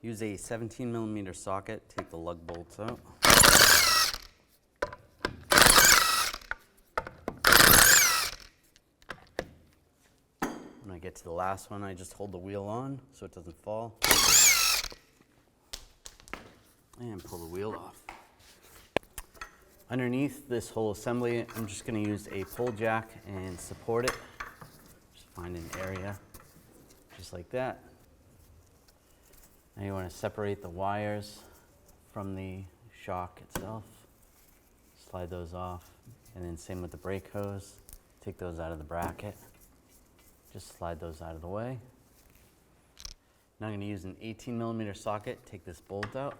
Use a 17mm socket, take the lug bolts out. When I get to the last one, I just hold the wheel on so it doesn't fall. And pull the wheel off. Underneath this whole assembly, I'm just going to use a pull jack and support it. Just find an area, just like that. Now you want to separate the wires from the shock itself. Slide those off. And then same with the brake hose. Take those out of the bracket. Just slide those out of the way. Now I'm going to use an 18mm socket. Take this bolt out.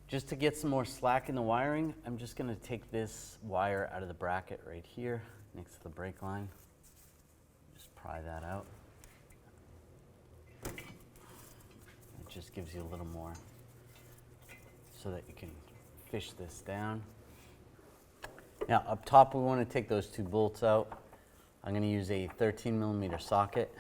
Just to get some more slack in the wiring, I'm just going to take this wire out of the bracket right here next to the brake line. Just pry that out. It just gives you a little more so that you can fish this down. Now up top we want to take those two bolts out. I'm going to use a 13mm socket.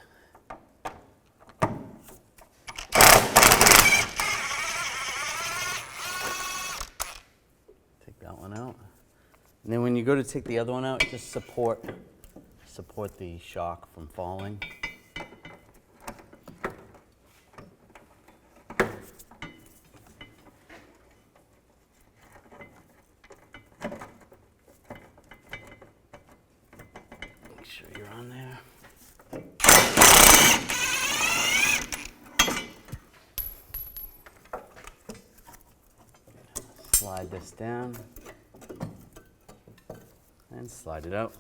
Out. And then when you go to take the other one out, just support the shock from falling. Make sure you're on there. Slide this down. And slide it out.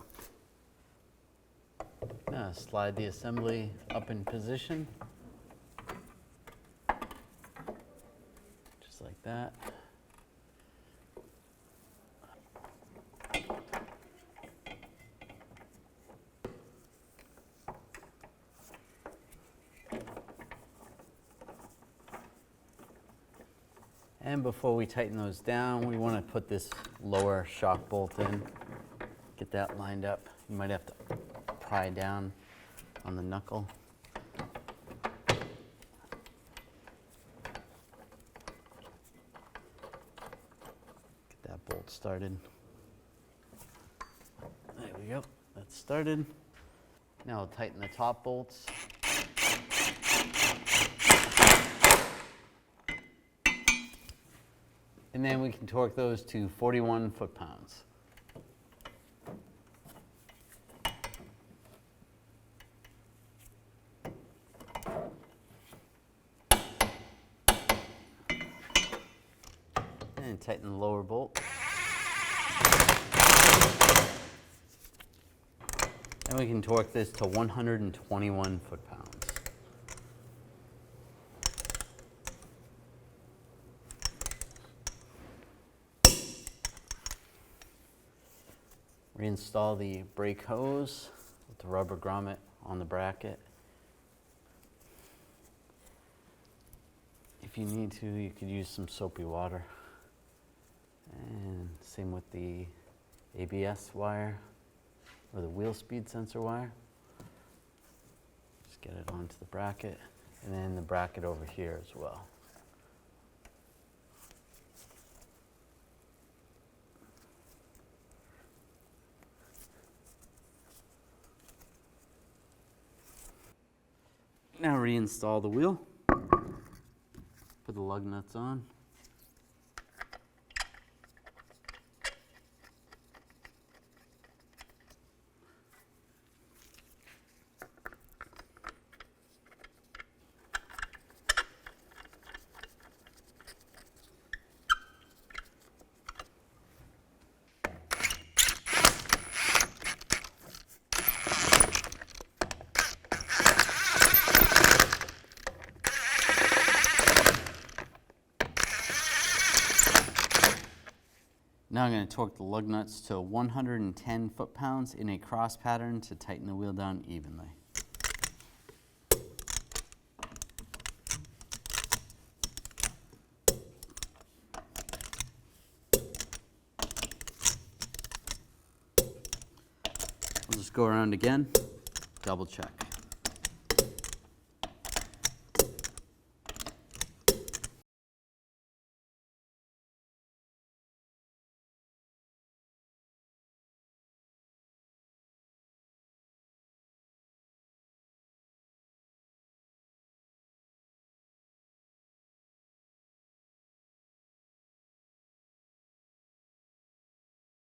Now slide the assembly up in position. Just like that. And before we tighten those down, we want to put this lower shock bolt in. Get that lined up. You might have to pry down on the knuckle. Get that bolt started. There we go. That's started. Now I'll tighten the top bolts. And then we can torque those to 41 foot-pounds. And tighten the lower bolt. And we can torque this to 121 foot-pounds. Reinstall the brake hose with the rubber grommet on the bracket. If you need to, you could use some soapy water. And same with the ABS wire or the wheel speed sensor wire. Just get it onto the bracket and then the bracket over here as well. Now reinstall the wheel. Put the lug nuts on. Now I'm going to torque the lug nuts to 110 foot-pounds in a cross pattern to tighten the wheel down evenly. go around again, double check.